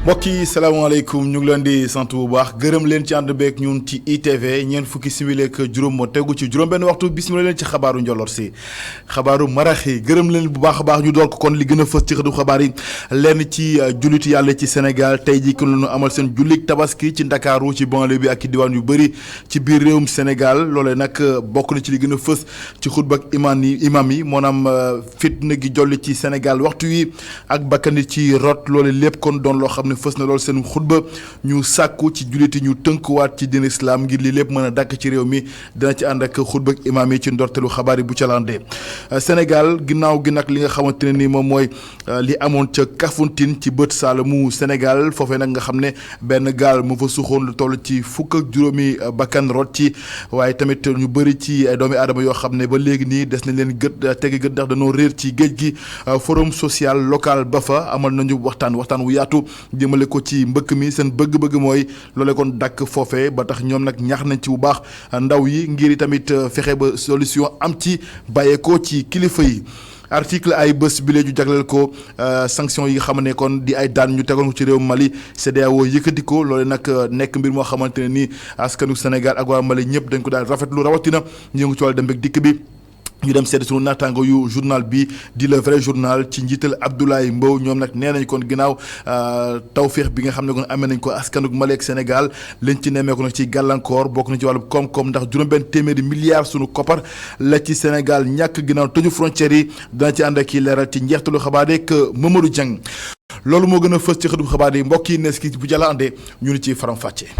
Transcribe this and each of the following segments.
mbokk yi salaamaaleykum ñu ngi leen di sant bu baax gërëm leen ci ànd beeg ñun ci ITV ñeent fukki simili ak juróom moo tegu ci juróom benn waxtu bismillah leen ci xabaaru njolloor si xabaaru marax yi gërëm leen bu baax a baax ñu door ko kon li gën a fës ci xëtu xabaar yi lenn ci jullit yàlla ci Sénégal tey jii kon la ñu amal seen jullit tabaski ci Ndakaaru ci banlieue bi ak ci diwaan yu bëri ci biir réewum Sénégal loolee nag bokk na ci li gën a fës ci xutba ak imam yi maanaam fitna gi jolli ci Sénégal waxtu wi ak bakkani ci rot loole lépp kon doon loo xam ne fës na lool seen xutba ñu sàkku ci julliti ñu tënkuwaat ci diine islam ngir li lépp mën a dàkk ci réew mi dina ci ànd ak xutba ak imaam yi ci ndorteelu xabaar yi bu ca landee Sénégal ginnaaw gi nag li nga xamante ne ni moom mooy li amoon ca Kafountine ci bët saalamu Sénégal foofee nag nga xam ne benn gaal mu fa suuxoon lu toll ci fukk ak juróomi bakkan rot ci waaye tamit ñu bëri ci ay doomi aadama yoo xam ne ba léegi nii des nañ leen gët tegi gët ndax dañoo réer ci géej gi forum social local ba fa amal nañu waxtaan wu yaatu jëmale ko ci mbëkk mi seen bëgg-bëgg mooy loolee kon dàkk foofee ba tax ñoom nag ñaax nañ ci bu baax ndaw yi ngir tamit fexe ba solution am ci bàyyeekoo ci kilifa yi. article ay bés bi léegi ñu jagleel ko sanction yi nga xam ne kon di ay daan ñu tegoon ko ci réew Mali CEDEAO yëkkati ko loole nag nekk mbir moo xamante ne nii askanu Sénégal ak waa Mali ñëpp dañ ko daal rafetlu rawatina ñu ngi ci wàllu dem ak dikk bi. ñu dem seeti sunu naataango yu journal bi di le vrai journal ci njiital Abdoulaye Mbow ñoom nag nee nañ kon ginnaaw tawféex bi nga xam ne kon amee nañ ko askanug Mali ak Sénégal lañ ci nemmeeku nag ci gàllankoor bokk na ci wàllu koom-koom ndax juróom-benn téeméeri milliards sunu koppar la ci Sénégal ñàkk ginnaaw tëju frontières yi dana ci ànd ak i leeral ci njeextalu xabaar yeeg Mamadou Dieng loolu moo gën a fës ci xëtu xabaar yi mbokk yi nees ki bu jàlla àndee ñu ni ci faram-fàccee.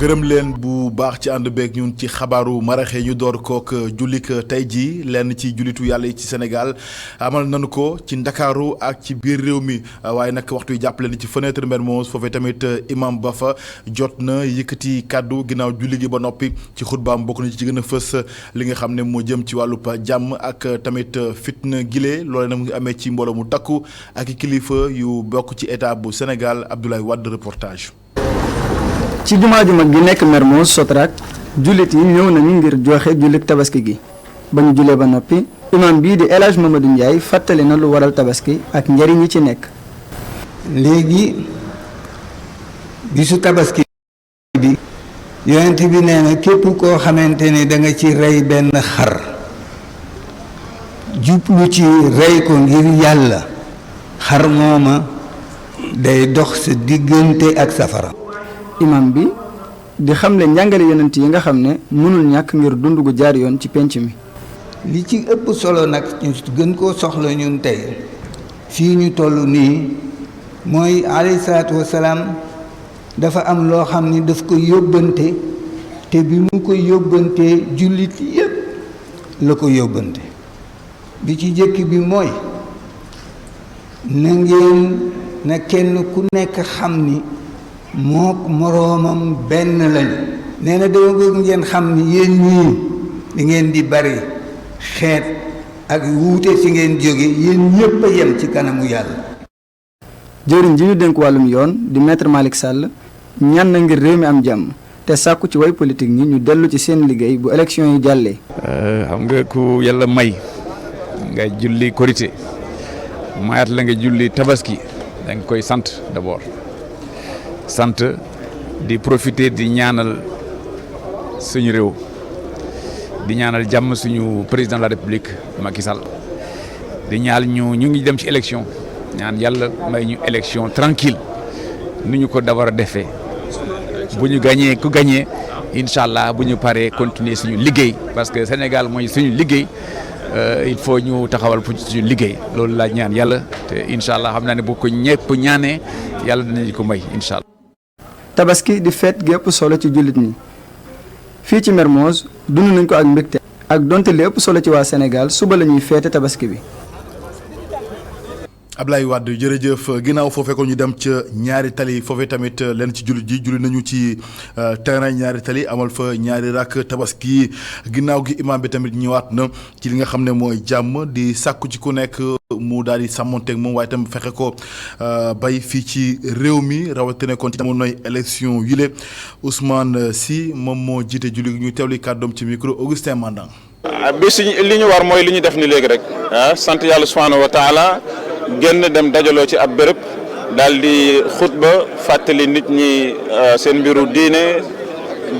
gërëm leen bu baax ci ànd beeg ñun ci xabaaru maraxe ñu door kook jullik tey jii lenn ci jullitu yàlla yi ci Sénégal amal nañu ko ci Ndakaaru ak ci biir réew mi waaye nag waxtu yi jàppale ni ci fenêtre Mermoz foofee tamit imam ba fa jot na yëkkati kàddu ginnaaw julli gi ba noppi ci xutbaam bokk na ci gën a fës li nga xam ne moo jëm ci wàllu jàmm ak tamit fitna gile loole nag mu ngi amee ci mbooloo mu takku ak kilifa yu bokk ci état bu Sénégal Abdoulaye Wade reportage. ci jumaa ju mag gi nekk Mermoz Sotrac jullit yi ñëw nañu ngir joxe jullit tabaski gi ba ñu julee ba noppi imam bii di El Hadj Mamadou Ndiaye fàttali na lu waral tabaski ak njariñ yi ci nekk. léegi bisu tabaski bi yonent bi nee na képp koo xamante ne da nga ci rey benn xar jublu ci rey ko ngir yàlla xar mooma day dox sa diggante ak safara. imam bi di xamle njàngale yonent yi nga xam ne mënul ñàkk ngir dund gu jaar yoon ci penc mi. li ci ëpp solo nag ñu gën koo soxla ñun tey fii ñu toll nii mooy alayhi salaatu wasalaam dafa am loo xam ni daf ko yóbbante te bi mu ko yóbbantee jullit yépp la ko yóbbante bi ci jëkk bi mooy na kenn ku nekk xam ni mook moroomam benn lañu. nee na dama bëgg ngeen xam ni yéen ñii di ngeen di bari xeet ak wuute ci ngeen jóge yéen ñépp a yem ci kanamu yàlla. jëwriñ ji ñu dénk wàllum yoon di maître Malick Sall ñaan na ngir réew mi am jàmm te sàkku ci way politique ñi ñu dellu ci seen liggéey bu élection yi jàllee. xam nga ku yàlla may nga julli korité mayaat la nga julli tabaski da nga koy sant d'abord. sant di profiter di ñaanal suñu réew di ñaanal jàmm suñu président de la république Macky Sall di ñaal ñu ngi dem ci élection ñaan yàlla may ñu élection tranquille nu ñu ko war a defee bu ñu gagné ku gagné incha allah bu ñu paree continuer suñu liggéey parce que Sénégal mooy suñu liggéey il faut ñu taxawal pour suñu liggéey loolu laa ñaan yàlla te incha allah xam naa ne bu ko ñëpp ñaanee yàlla dinañ ko may incha allah. tabaski di feet gi ëpp solo ci jullit ñi fii ci Mermoz dund nañ ko ak mbégte ak donte li ëpp solo ci waa Sénégal suba la ñuy feete tabaski bi. Ablaye Wade jërëjëf ginnaaw foofee ko ñu dem ca ñaari tali foofee tamit lenn ci jullit ji julli nañu ci terrain ñaari tali amal fa ñaari rakk tabaski ginnaaw gi imam bi tamit ñëwaat na ci li nga xam ne mooy jàmm di sàkku ci ku nekk mu daal di sàmmonteeg moom waaye tam fexe ko bay fii ci réew mi rawatina kon ci jamonoy élection yile Ousmane Sy moom moo jiite julli ñu teewli kàddoom ci micro Augustin Mandang. bis li ñu war mooy li ñu def ni léegi rek sant yàlla subhanahu wa taala génn dem dajaloo ci ab béréb daal di xutba fàttali nit ñi seen mbiru diine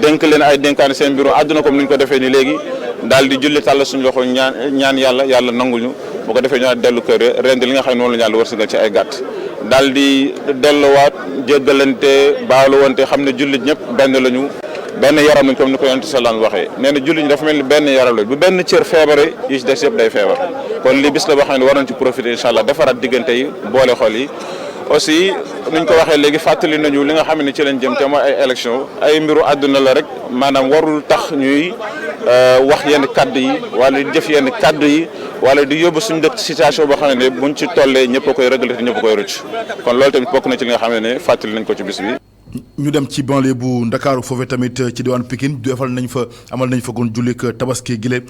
dénk leen ay dénkaane seen mbiru àdduna comme ni ñu ko defee ni léegi daal di julli tàll suñu loxo ñaan yàlla nangul ñu bu ko defee ñu dellu kër ren li nga xam ne moom la ñu yàlla wërsëgal ci ay gàtt daal di delluwaat jéggalante baaluwante xam ne jullit ñëpp benn lañu benn yaram lañ comme ni ko yonent sallallahu waxee nee na jullit ñi dafa mel ni benn yaram lañ bu benn cër feebare yi ci des yëpp day feebar kon lii bis la boo xam ne war nañ ci profiter incha allah defaraat diggante yi boole xol yi aussi nuñ ko waxee léegi fàttali nañu li nga xam ne ci lañ jëm te mooy ay élection ay mbiru àdduna la rek maanaam warul tax ñuy wax yenn kaddu yi wala di jëf yenn kaddu yi wala di yóbbu suñu dëkk situation boo xam ne buñ ci tollee ñëpp a koy regretter ñëpp a koy rëcc kon loolu tamit bokk na ci li nga xam ne fàttali nañ ko ci bis bi. ñu dem ci banlieue bu Ndakaaru foofee tamit ci diwaan Pikine amal nañ fa gon jullik tabaski gile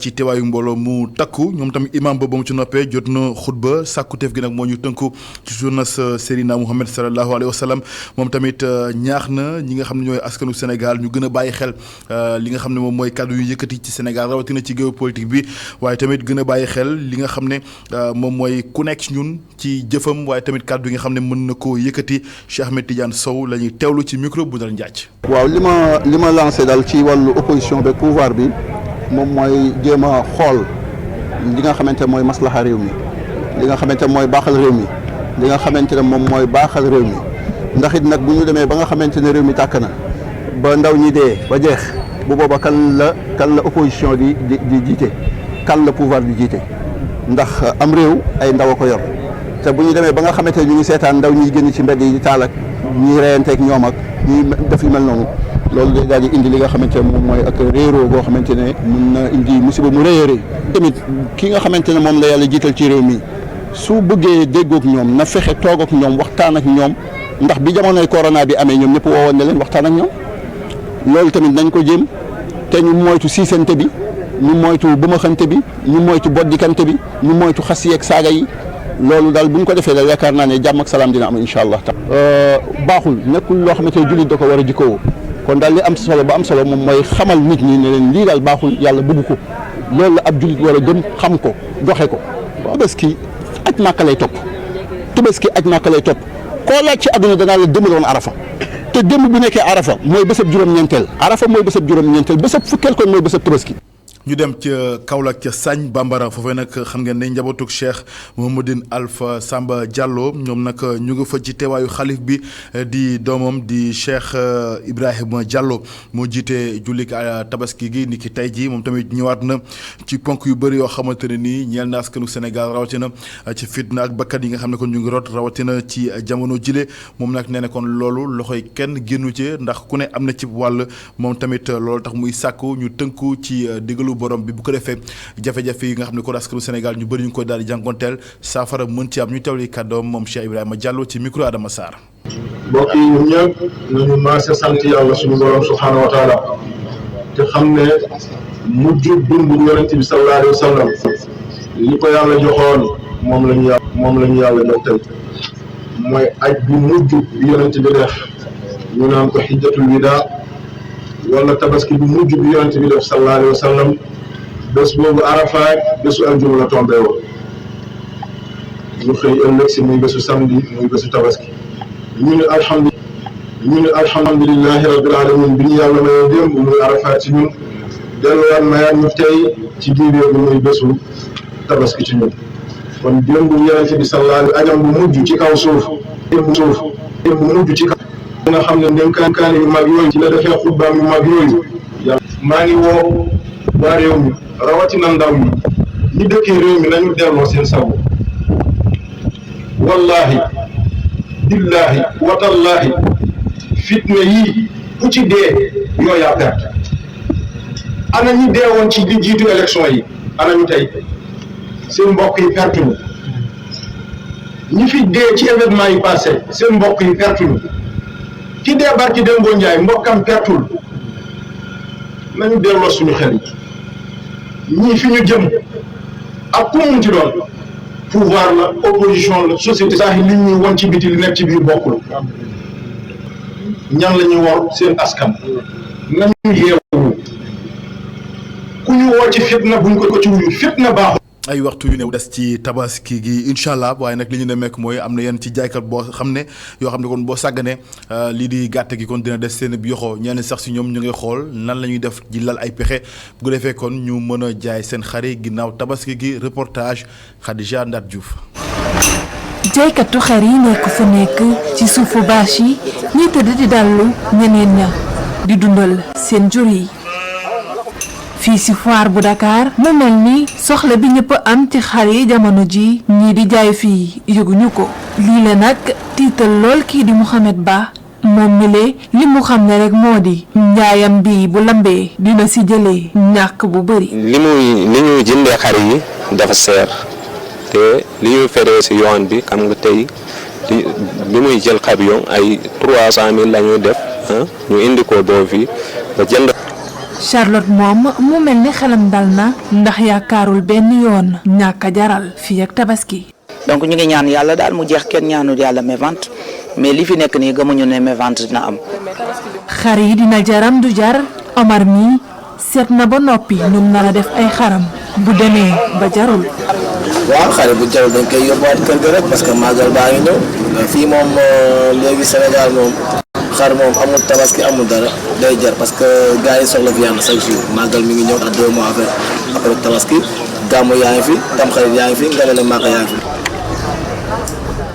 ci teewaayu mbooloo mu takku ñoom tamit imam ba mu ci noppee jot na xutba sàkkuteef gi nag moo ñu tënku ci sunnas Seydina Muhammad sallallahu alayhi wa sallam moom tamit ñaax na ñi nga xam ne ñooy askanu Sénégal ñu gën a bàyyi xel li nga xam ne moom mooy kàddu yu yëkkati ci Sénégal rawatina ci géopolitique bi waaye tamit gën a bàyyi xel li nga xam ne moom mooy ku nekk ci ñun ci jëfam waaye tamit kàddu yi nga xam ne mën na koo yëkkati Cheikh Ahmed Tidiane Sow ñuy teewlu ci micro bu dal njaaj. waaw li ma lancé daal ci wàllu opposition beeg pouvoir bi moom mooy jéem a xool li nga xamante mooy maslaxa réew mi li nga xamante mooy baaxal réew mi li nga xamante ne moom mooy baaxal réew mi ndax it nag bu ñu demee ba nga xamante ne réew mi tàkk na ba ndaw ñi dee ba jeex bu booba kan la opposition di jiite kan la pouvoir di jiite ndax am réew ay ndaw a ko yor te bu ñu demee ba nga xamante ne ñu ngi seetaan ndaw ñi génn ci mbedd yi di taal ak ñuy reyanteeg ñoom ak ñuy def yu mel noonu loolu day daal di indi li nga xamante ne moom mooy ak réeroo boo xamante ne mun na indi musiba mu rëy a rëy tamit ki nga xamante ne moom la yàlla jiital ci réew mi su bëggee déggoog ñoom na fexe toog ak ñoom waxtaan ak ñoom ndax bi jamonoy corona bi amee ñoom ñëpp woowoon na leen waxtaan ak ñoom loolu tamit nañ ko jéem te ñu moytu siisante bi ñu moytu bëmaxante bi ñu moytu boddikante bi ñu moytu xas yeeg saaga yi loolu daal bu ñu ko defee daal yaakaar naa ne jàmm ak salaam dina am incha allah. baaxul nekkul loo xamante ne jullit da ko war a jikkoo kon daal li am solo ba am solo moom mooy xamal nit ñi ne leen lii daal baaxul yàlla bëgg ko loolu la ab jullit war a gëm xam ko doxe ko. Tabaski aj Màkka lay topp Tabaski aj Màkka lay topp koo laaj ci àdduna danaa la demeloon Arafa te démb bu nekkee Arafa mooy bésab juróom-ñeenteel Arafa mooy bésab juróom-ñeenteel bésab fukkeel kon mooy bésab Tabaski. ñu dem ca Kaolack ca Sagne Bambara foofee nag xam ngeen ne njabootuk Cheikh Mouhamadine Alpha Samba Diallo ñoom nag ñu nga fa ci teewaayu xalif bi di doomam di Cheikh Ibrahima Diallo moo jiite jullik tabaski gi ni ki tey jii moom tamit ñëwaat na ci ponk yu bëri yoo xamante ne nii ñeel na askanu Sénégal rawatina ci fitna ak bakkat yi nga xam ne kon ñu ngi rot rawatina ci jamono jile moom nag nee na kon loolu loxoy kenn génnu ci ndax ku ne am na ci wàll moom tamit loolu tax muy sàkku ñu tënku ci digalu borom bi bu ko defee jafe-jafe yi nga xam ne ko askanu Sénégal ñu bëri ñu koy daal di jànkonteel saafara mën ci am ñu teewli kàddoom moom Cheikh Ibrahima Diallo ci micro Adama Sarr. mbokk yi ñun ñëpp nañu maase sant yàlla suñu borom subhaanahu wa taala te xam ne mujj dund yonent bi sallallahu alayhi wa sallam li ko yàlla joxoon moom la ñu yàlla jox tey mooy aj bi mujj bi yonent bi def ñu naan ko xijjatul wida wala tabaski bi mujj bi yonent bi def sallallahu alayhi wa sallam bés boobu Arafat bésu aljuma la tombé woon ñu xëy ëllëg si muy bésu samedi muy bésu tabaski ñu ne alhamdulillahi rabbil alamin bi ñu yàlla mayoo démb muy Arafat ci ñun delluwaat mayaat ñu tey ci diibéer bi muy bésu tabaski ci ñun kon démb yonent bi sallallahu alayhi ajam bu mujj ci kaw suuf démb mujj ci kaw nga xam ne ndénkaane yu mag yooyu ci la defee xutbaam yu mag yooyu yàlla maa ngi woo waa réew mi rawatina ndaw ñi ñi dëkkee réew mi nañu delloo seen sago wallahi billahi watallahi fitna yii ku ci dee yoo yaa perte ana ñi dee woon ci li jiitu élection yi ana ñu tey seen mbokk yi perte ñu ñi fi dee ci événement yi passé seen mbokk yi pertuñu ki dee barki Dembo Ndiaye mbokkam pertul nañu delloo suñu xel yi ñii fi ñu jëm ak ku mu ci doon pouvoir la opposition la société sax li ñuy won ci biti li nekk ci biir bokkul ñan la ñuy wor seen askan nañu yeewu ku ñu woo ci fitna buñ ko ci wuyu fitna baaxul. ay waxtu yu ne des ci tabaski gi incha allah waaye nag li ñu ne mekk mooy am na yenn ci jaaykat boo xam ne yoo xam ne kon boo sàgganee lii di gàtt gi kon dina des seen bi yoxoo ñenn sax si ñoom ñu ngi xool nan la ñuy def ji lal ay pexe bu ko defee kon ñu mën a jaay seen xari ginnaaw tabaski gi reportage Khadija Ndat Diouf. jaaykatu xar yi nekk fu nekk ci suufu bâche yi ñi tëdd di dallu ñeneen ña di dundal seen jur yi. fii ci foire bu Dakar mu mel ni soxla bi ñëpp am ci xar yi jamono ji ñii di jaay fii yëguñu ko lii la nag tiital lool kii di Mouhamed Ba moom mi li mu xam ne rek moo di njaayam bi bu lambee dina ci jëlee ñàkk bu bari. li ñuy jëndee xar yi dafa seer te li ñuy feree ci yoon bi xam nga tey bi muy jël camion ay 300 000 la ñuy def ñu indi ko boo fii ba jënd. Charlotte moom mu mel ni xelam dal na ndax yaakaarul benn yoon ñàkk a jaral fii ak tabaski. donc ñu ngi ñaan yàlla daal mu jeex kenn ñaanul yàlla mévente mais li fi nekk nii gëmuñu ne mévente dina am. xar yi dina jaram du jar Omar mi seet na ba noppi ñum nar a def ay xaram bu demee ba jarul. waaw xar bu jarul dañ koy yóbbuwaat kër ga rek parce que màggal baa ngi ñëw fii moom léegi Sénégal moom. xar moom amul tabaski amul dara day jar parce que gars yi soxla viande chaque jour màggal mi ngi ñëw ak 2 mois après tabaski gàmmu yaa ngi fi tamxarit yaa ngi fi nga ne màgg yaa ngi fi.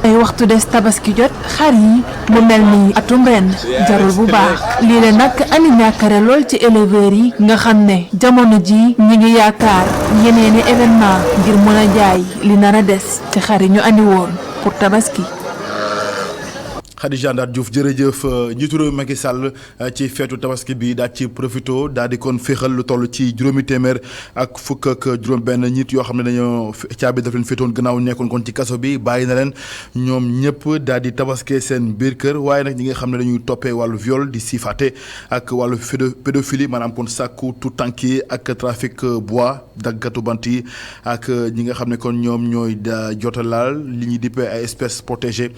ay waxtu des tabaski jot xar yi mu mel ni atum ren jarul bu baax lii la nag ani ñàkkare lool ci éleveurs yi nga xam ne jamono ji ñi ngi yaakaar yeneeni événement ngir mën a jaay li nar a des ci xar yi ñu andi woon pour tabaski. Khadija Ndat Diouf jërëjëf njiitu réew Macky Sall ci feetu tabaski bi daal ci profito daal di kon féexal lu toll ci juróomi téeméer ak fukk ak juróom-benn nit yoo xam ne dañoo caabi daf leen féetoon gannaaw nekkoon kon ci kaso bi bàyyi na leen ñoom ñëpp daal di tabaskee seen biir kër waaye nag ñi nga xam ne dañuy toppee wàllu viol di siifaate ak wàllu pédophilie maanaam kon sàkku tout tànk yi ak trafic bois daggatu bant yi ak ñi nga xam ne kon ñoom ñooy jotalaal li ñuy dippee ay espèces protégées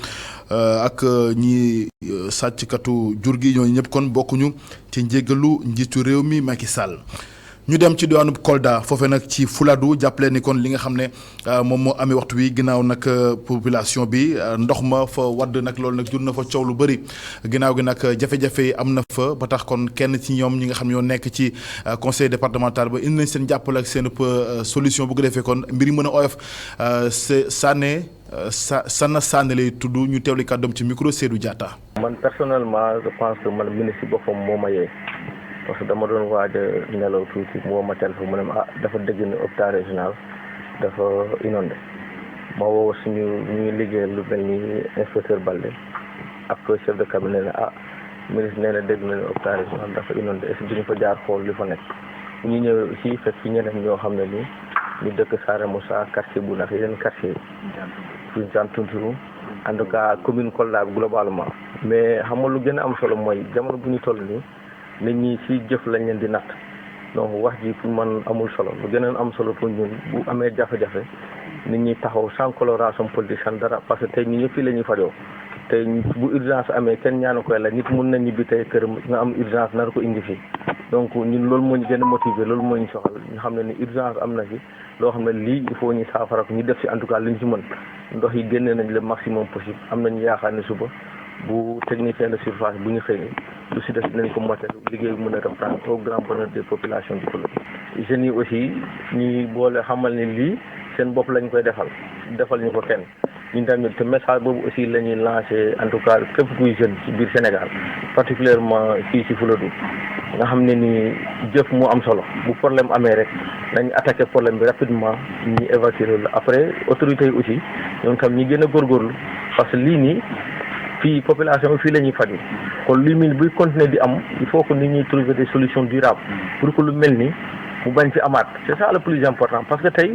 ak ñi sàcckatu jur gi ñooñu ñëpp kon bokkuñu ci njéggalu njiitu réew mi Macky Sall. ñu dem ci diwaanu Kolda foofee nag ci Fuladu jàppale ni kon li nga xam ne moom moo amee waxtu wi ginnaaw nag population bi ndox ma fa wadd nag loolu nag jur na fa coow lu bëri ginnaaw gi nag jafe-jafe yi am na fa ba tax kon kenn ci ñoom ñi nga xam ñoo nekk ci conseil départemental ba indi nañ seen jàppale ak seen solution bu ko defee kon mbir yi mën a oyof Sana Sané lay tudd ñu teewli kàddoom ci micro Seydou Diatta. man personnellement je pense que man ministre boppam moo ma yee parce que dama doon waaj a nelaw tuuti moo ma téléphone mu ne ma dafa dégg ne hôpital régional dafa inondé ma woo suñu ñuy liggéey lu mel ni inspecteur Balde ak chef de cabinet ne ministre nee na dégg na ne hôpital régional dafa inondé est-ce que duñu fa jaar xool li fa nekk bu ñu ñëwee aussi fekk fi ñeneen ñoo xam ne nii ñu dëkk Saare Moussa quartier bu nag yeneen quartier yi Sane Tunturu en tout cas commune Kolda globalement mais xam nga lu gën a am solo mooy jamono bu ñu toll nii nit ñi ci jëf lañ leen di natt donc wax ji pour man amul solo lu gën a am solo pour ñun bu amee jafe-jafe nit ñi taxaw sans coloration politique sans dara parce que tey ñi ñëpp fii la ñuy fajoo tey bu urgence amee kenn ñaanu koy la nit mun na ñibbi tey kër nga am urgence nar ko indi fii donc ñun loolu moo ñu gën a motiver loolu moo ñu soxal ñu xam ne ni urgence am na fi loo xam ne lii il faut ñu saafara ko ñu def ci en tout cas li ñu ci mën ndox yi génne nañ le maximum possible am nañu yaakaar ne suba bu technicien de surface bu ñu xëy ni lu ci def dinañ ko motal liggéey bi mën a reprendre au grand bonheur des populations du Kolda. jeunes yi aussi ñuy boole xamal ne lii seen bopp lañ koy defal ñu ko kenn ñun tamit te message boobu aussi la ñuy lancé en tout cas képp kuy jeune ci biir Sénégal particulièrement fii ci Fuladu nga xam ne ni jëf moo am solo bu problème amee rek nañ attaqué problème bi rapidement ñi évacuer la après autorités yi aussi ñoom tam ñi gën a góorgóorlu parce que lii nii fii population bi fii la ñuy faju kon luy mel buy continuer di am il faut que nit ñuy trouver des solutions durables pour que lu mel ni mu bañ fi amaat c'est ça le plus important parce que tey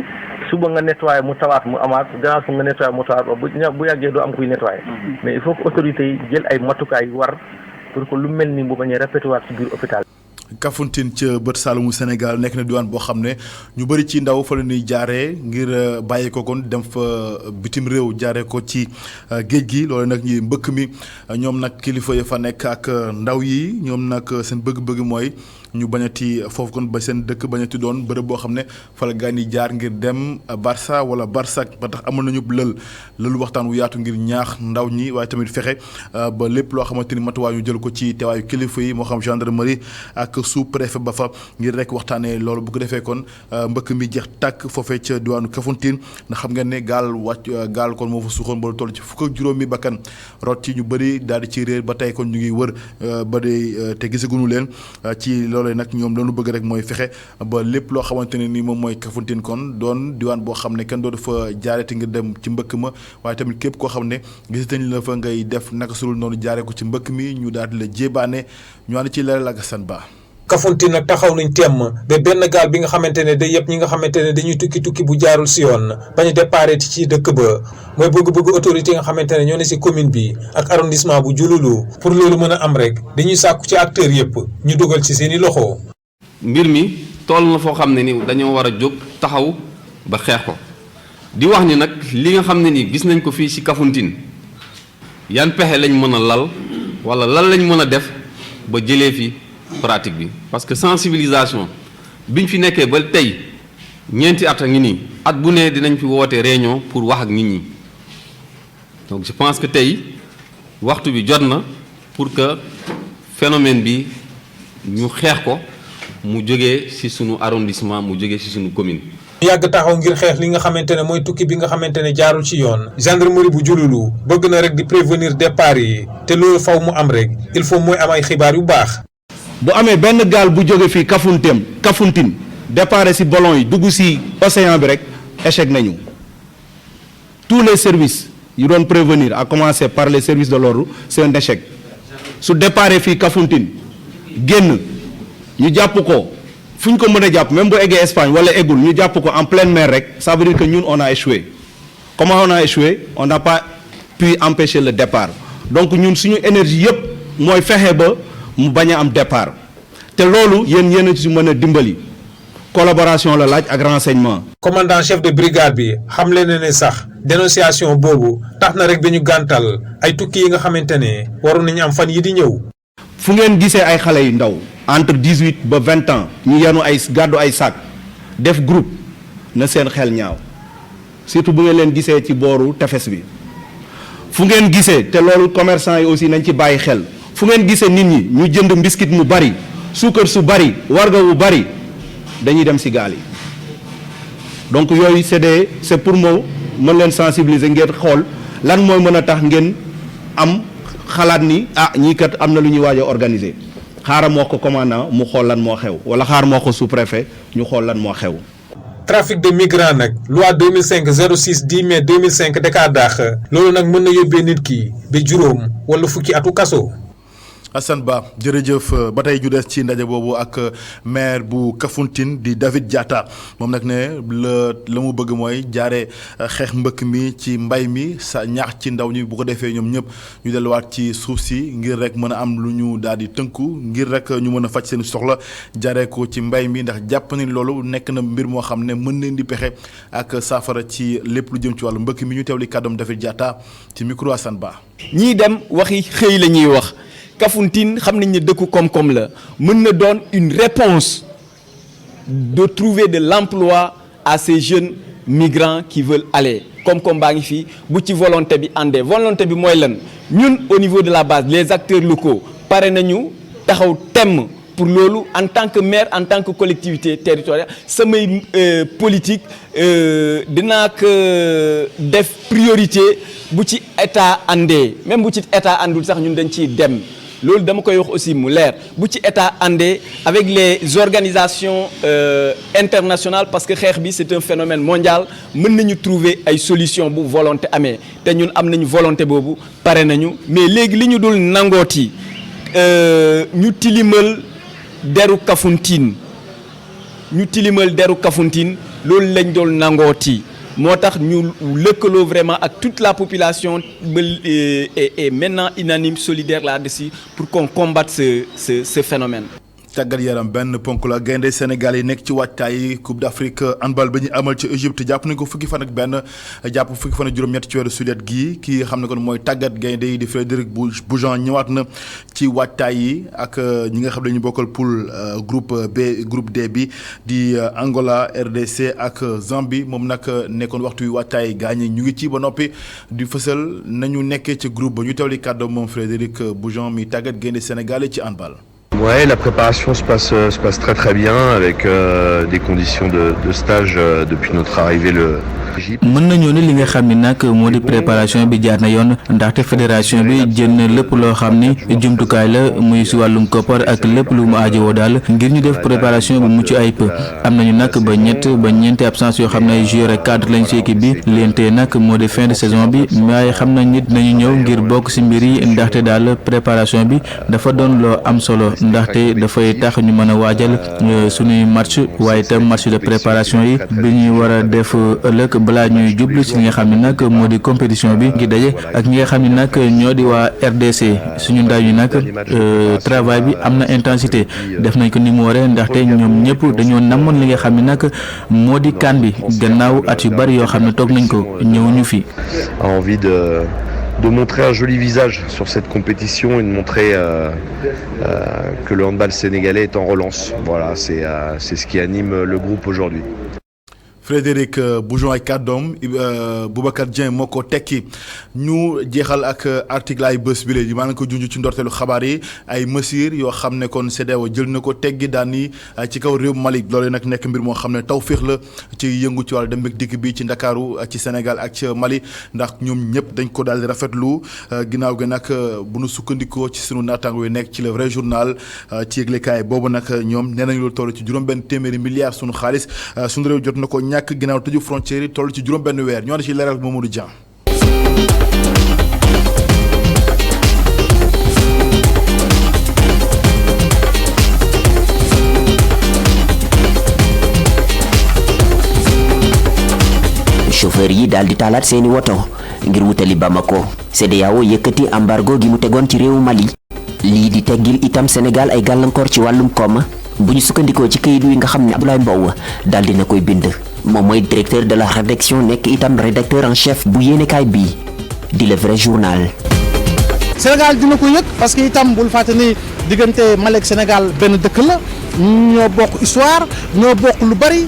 suba nga nettoyer mu tawaat mu amaat gannaaw su nga nettoyer mu tawaat bu yàggee doo am kuy nettoyer mais il faut que autorités yi jël ay matukaay war pour que lu mel ni bu bañ a répété waat ci biir hôpital. Kafountine ca bët Saalumu Sénégal nekk na diwaan boo xam ne ñu bëri ci ndaw fa la ñuy jaaree ngir bàyyi ko kon dem fa bitim réew jaaree ko ci géej gi loolu nag ñi mbëkk mi ñoom nag kilifa ya fa nekk ak ndaw yi ñoom nag seen bëgg-bëgg mooy ñu bañati foofu kon ba seen dëkk bañati doon bërëb boo xam ne fa la gaañ yi jaar ngir dem Barça wala Barsak ba tax amoon nañu lëlu waxtaan wu yaatu ngir ñaax ndaw ñi waaye tamit fexe ba lépp loo xamante ni matuwaay ñu jël ko ci teewaayu kilifa yi moo xam gendarmerie ak sous-préfet ba fa ngir rek waxtaanee loolu bu ko defee kon mbëkk mi jeex tàkk foofee ca diwaanu Kafountine ndax xam ngeen ne gaal kon moo fa suuxoon ba lu toll ci fukk ak juróomi bakkan rot ci ñu bëri daal di ci réer ba tey kon ñu ngi wër ba dee te gisaguñu leen ci loolee nag ñoom loolu bëgg rek mooy fexe ba lépp loo xamante ne ni moom mooy Kafountine kon doon diwaan boo xam ne kenn doo dafa jaarete ngir dem ci mbëkk ma waaye tamit képp koo xam ne gis nañ la fa ngay def naka sulul noonu jaaree ko ci mbëkk mi ñu daal di la jébaane ñu ànd ci leeral ak San Ba. Kafountine nag taxaw nañ temm ba benn gaal bi nga xamante ne day yëpp ñi nga xamante ne dañuy tukki bu jaarul si yoon bañ a déparé ci dëkk ba mooy bëgg-bëgg autorité yi nga xamante ne ñoo ne si commune bi ak arrondissement bu Diouloulou pour loolu mën a am rek dañuy sàkku ci acteurs yëpp ñu dugal ci seeni loxo. mbir mi toll na foo xam ne ni dañoo war a jóg taxaw ba xeex ko di wax ni nag li nga xam ne ni gis nañ ko fii si Kafountine yan pexe lañ mën a lal wala lan lañ mën a def ba jëlee fi pratique bi parce que sensibilisation biñ fi nekkee ba tey ñeenti at a ngi nii at bu ne dinañ fi woote réunion pour wax ak nit ñi donc je pense que tey waxtu bi jot na pour que phénomène bi ñu xeex ko mu jógee ci sunu arrondissement mu jógee ci sunu commune. ñu yàgg taxaw ngir xeex li nga xamante ne mooy tukki bi nga xamante ne jaarul ci yoon gendarmerie bu Diouloulou bëgg na rek di prévenir départ yi te loolu faw mu am rek il faut mooy am ay xibaar yu baax. bu amee benn gaal bu jóge fii Kafountine départ ci ballon yi dugg ci océan bi rek échec nañu tous les services yu doon prévenir à commencer par les services de l'ordre c'est un échec su départ fii Kafountine génn ñu jàpp ko fu ñu ko mën a jàpp même bu eggee Espagne wala eggul ñu jàpp ko en pleine mer rek ça veut dire que ñun on a échoué comment on a échoué on n'a pas pu empêcher le départ donc ñun suñu énergie yépp mooy fexe ba mu bañ a am départ te loolu yéen a ci mën a dimbali collaboration la laaj ak renseignement. commandant chef de brigade bi xamle na ne sax dénonciation boobu tax na rek ba ñu gàntal ay tukki yi nga xamante ne waroon nañu am fan yi di ñëw. fu ngeen gisee ay xale yu ndaw entre 18 ba 20 ans ñu yenu ay gàddu ay sac def groupe na seen xel ñaaw surtout bu ngeen leen gisee ci booru tefes bi fu ngeen gisee te loolu commerçant yi aussi nañ ci bàyyi xel. fu ngeen gisee nit ñi ñu jënd mbiskit mu bari suukar su bari warga wu bari dañuy dem ci gaal yi donc yooyu c'est pour moo mën leen sensibiliser ngeen xool lan mooy mën a tax ngeen am xalaat ni ñii kat am na lu ñuy waaj a organiser xaaral moo ko commandant mu xool lan moo xew wala xaar moo ko sous-préfet ñu xool lan moo xew. trafic de migrants nag loi 2005-06 10 mai 2005 dakaa daax loolu nag mën na yóbbee nit ki ba juróom wala fukki atu kaso. Assane Ba jërëjëf ba tey ju des ci ndaje boobu ak maire bu Kafountine di David Diatta moom nag ne la mu bëgg mooy jaare xeex mbëkk mi ci mbay mi sa ñaax ci ndaw ñi bu ko defee ñoom ñëpp ñu delluwaat ci suuf si ngir rek mën a am lu ñu daal di tënku ngir rek ñu mën a faj seen soxla jaaree ko ci mbay mi ndax jàpp ni loolu nekk na mbir moo xam ne mën leen di pexe ak saafara ci lépp lu jëm ci wàllu mbëkk mi ñu teewli kàddoom David Diatta ci micro Assane Ba. ñii dem waxi xëy la ñuy wax. Kafountine xam nañ ne dëkku koom-koom la mën na doon une réponse de trouver de l'emploi à ces jeunes migrants qui veulent aller koom-koom baa ngi fii bu ci volonté bi àndee volonté bi mooy lan ñun au niveau de la base les acteurs locaux pare nañu taxaw temm pour loolu en tant que maire en tant que collectivité territoriale samay politique dinaa ko def priorité bu ci état àndee même bu ci état àndul sax ñun dañ ciy dem loolu dama koy wax aussi mu leer bu ci état àndee avec les organisations internationales parce que xeex bi c'est un phénomène mondial mën nañu trouver ay solutions bu volonté amee te ñun am nañu volonté boobu pare nañu mais léegi li ñu dul nangooti ñu tilimal deru Kafountine ñu tilimal deru Kafountine loolu lañ doon nangooti moo tax ñu lëkkaloo vraiment ak toute la population est maintenant unanime solidaire là-dessus pour qu'on combatte ce phénomène. tàggat yaram benn ponk la gaynde Sénégal yi nekk ci waajtaay Coupe d'Afrique handball ba ñu amal ci Égypte jàpp nañ ko fukki fan ak benn jàpp fukki fan ak juróom-ñett ci weeru sulet gii kii xam ne kon mooy tàggat gaynde yi di Frédéric Boujan ñëwaat na ci waajtaay yi ak ñi nga xam ne ñu bokkal poule groupe D bi di Angola RDC ak Zambie moom nag nekkoon waxtu wi waajtaay gaañ ñu ngi ci ba noppi di fësal nañu nekkee ci groupe ba ñu teewli kàddu moom Frédéric Boujan mi tàggat gaynde Sénégal ci handball. Ouais, la préparation se passe très très bien avec des conditions de stage depuis notre arrivée mën nañoo ne li nga xam ni nag moo di préparation bi jaar na yoon ndaxte fédération bi jël na lépp loo xam ni jumtukaay la muy si wàllum koppar ak lépp lu mu aajowoo daal ngir ñu def préparation bu mucc ayib am nañu nag ba ñeenti absence yoo xam ne ay joueurs cadre lañ si équipe bi leente nag moo di fin de saison bi waaye xam nañ nit nañu ñëw ngir bokk si mbir yi ndaxte daal préparation bi dafa doon loo am solo ndaxte dafay tax ñu mën a waajal suñuy match waaye itam match de préparation yi bi ñuy war a def ëllëg balaa ñuy jublu ci li nga xam ne nag moo di compétition bi ngi daje ak ñi nga xam ne nag ñoo di waa RDC suñu ndaw yi nag travail bi am na intensité def nañ ko ni mu waree ndaxte ñoom ñëpp dañoo namoon li nga xam ne nag moo di CAN bi gannaaw at yu bari yoo xam ne toog nañ ko ñëw ñu fi. Envie de montrer un joli visage sur cette compétition et de montrer que le handball sénégalais est en relance. Voilà, c'est ce qui anime le groupe aujourd'hui. Frédéric Boujon ay kàddoom Boubacar Dieng moo ko tekki ñu jeexal ak article ay bés bi léegi maa ngi ko junj ci ndorteelu xabaar yi ay mesures yoo xam ne kon CEDEAO jël na ko teggi daan yi ci kaw réew Mali loolu nag nekk mbir moo xam ne tawféex la ci yëngu ci wàllu dem ak dikk bi ci Ndakaaru ci Sénégal ak ci Mali ndax ñoom ñëpp dañ ko daal di rafetlu ginnaaw gi nag bu nu sukkandikoo ci sunu naataango yi nekk ci le vrai journal ci yëglekaay boobu nag ñoom nee nañu lu toll ci juróom-benn téeméeri milliards sunu xaalis sunu réew jot na ko ñàkk ginnaaw tëju frontière yi toll ci juróom-benn weer ñoo ne ci leeral Mamadou Dieng. chauffeur yi daal di taalaat seeni woto ngir wutali Bamako CEDEAO yëkkati embargo gi mu tegoon ci réewu Mali lii di teggil itam Sénégal ay gàllankoor ci wàllum koom bu ñu sukkandikoo ci këyit wi nga xam ne Abdoulaye Mbow daal dina koy bind moom mooy directeur de la rédaction nekk itam rédacteur en chef bu yéenekaay bii di le vrai journal. Sénégal dina ko yëg parce que itam bul fàtte ni diggante Mali ak Sénégal benn dëkk la ñoo bokk histoire ñoo bokk lu bari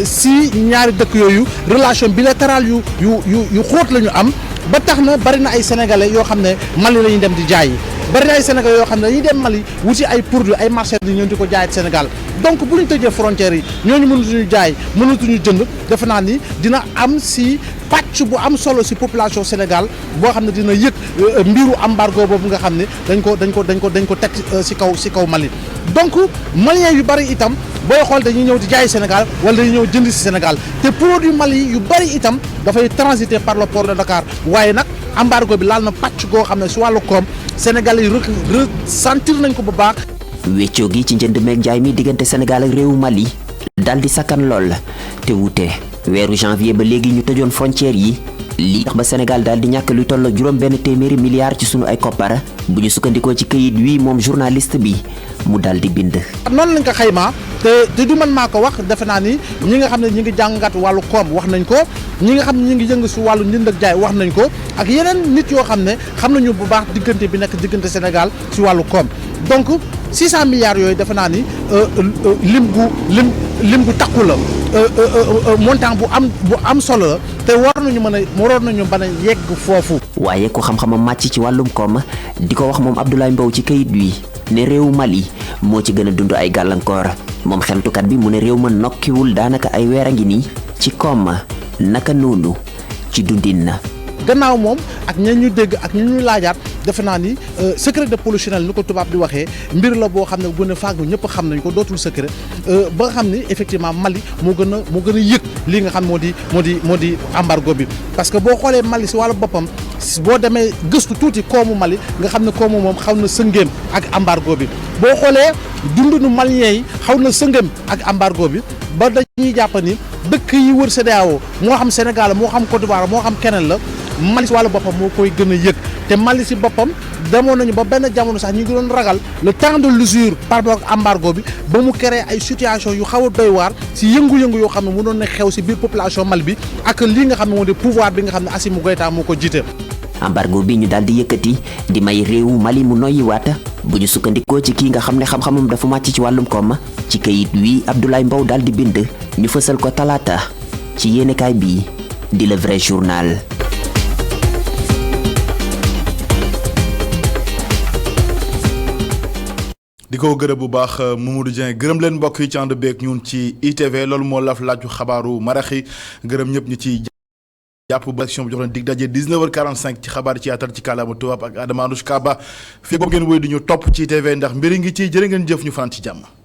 si ñaari dëkk yooyu relation bilatérale yu xóot la ñu am ba tax na bari na ay sénégalais yoo xam ne Mali la ñuy dem di jaay bari na ay sénégalais yoo xam ne dañuy dem Mali wuti ay produits ay marchandises ñoo di ko jaayat Sénégal donc bu ñu tëjee frontières yi ñooñu mënatuñu jaay mënatuñu jënd defe naa ni dina am si pàcc bu am solo si population Sénégal boo xam ne dina yëg mbiru embargo boobu nga xam ne dañ ko teg si kaw Mali donc maliens yu bari itam booy xool dañuy ñëw di jaay Sénégal wala dañuy ñëw jënd si Sénégal te produit Mali yu bari itam dafay transiter par le port de Dakar waaye nag embargo bi laal na pàcc goo xam ne si wàllu koom Sénégal yi sentir nañ ko bu baax. weccoo gi ci njënd meeg njaay mi diggante Sénégal ak réewu Mali dal di sakkan lool te wuute weeru janvier ba léegi ñu tëjoon frontières yi lii tax ba Sénégal daal di ñàkk luy toll juróom benn téeméeri milliards ci sunu ay koppara bu ñu sukkandikoo ci këyit wi moom journaliste bi mu daal di bind. noonu lañ ko xaymaa te du man maa ko wax defe naa ni ñi nga xam ne ñi ngi jàngat wàllu koom wax nañ ko ñi nga xam ne ñi ngi yëngu si wàllu njënd ak jaay wax nañ ko ak yeneen nit yoo xam ne xam nañu bu baax diggante bi nekk diggante Sénégal si wàllu koom donc 600 milliards yooyu defe naa ni lim gu takku la montant bu am solo la te waroon nañu mën a yegg foofu. waaye ku xam-xamam màcc ci wàllum koom di ko wax moom Abdoulaye Mbow ci kayit wi ne réewu Mali moo ci gën a dund ay gàllankoor moom xeltukat bi mu ne réew ma nokkiwul daanaka ay weer a ngi nii ci koom naka noonu ci dundin na. gannaaw moom ak ña ñu dégg ak ña ñu laajaat defe naa ni secret de polichinelle ni ko tubaab di waxee mbir la boo xam ne bu ne fàggu ñëpp xam nañ ko dootul secret ba nga xam ni effectivement Mali moo gën a yëg li nga xam moo di embargo bi parce que boo xoolee Mali si wàllu boppam boo demee gëstu tuuti koomu Mali nga xam ne koomu moom xaw na sëngéem ak embargo bi boo xoolee dundunu Maliens yi xaw na sëngéem ak embargo bi ba dañuy jàpp ni dëkk yi wër CEDEAO moo xam Sénégal moo xam Côte d'Ivoire moo xam keneen la Mali si wàllu boppam moo koy gën a yëg te Mali si boppam demoon nañu ba benn jamono sax ñu ngi doon ragal le temps de l'usure par rapport ak embargo bi ba mu créé ay situation yu xaw a doy waar si yëngu-yëngu yoo xam ne mu doon ne xew si biir population Mali bi ak lii nga xam ne moo di pouvoir bi nga xam ne Assimi Goïta moo ko jiite. embargo bi ñu daal di yëkkati di may réewu Mali mu noyyi waata bu ñu sukkandikoo ci kii nga xam ne xam-xamam dafa màcc ci wàllum koom ci kayit wi Abdoulaye Mbow daal di bind ñu fësal ko talaata ci yéenekaay bi di Le Vrai Journal. di ko gërëm bu baax Mamadou Dieng gërëm leen mbokk yi ci ànd beeg ñun ci ITV loolu moo laf laaju xabaaru maraxi gërëm ñëpp ñu ci jàpp ba action bi jox leen dig daje 19h45 ci xabaar ci yaatal ci kàllaama tubaab ak Adama Anouchka Ba fii boobu ngeen woy di ñu topp ci ITV ndax mbiri ngi ci jërë ngeen jëf ñu fanaan ci jàmm.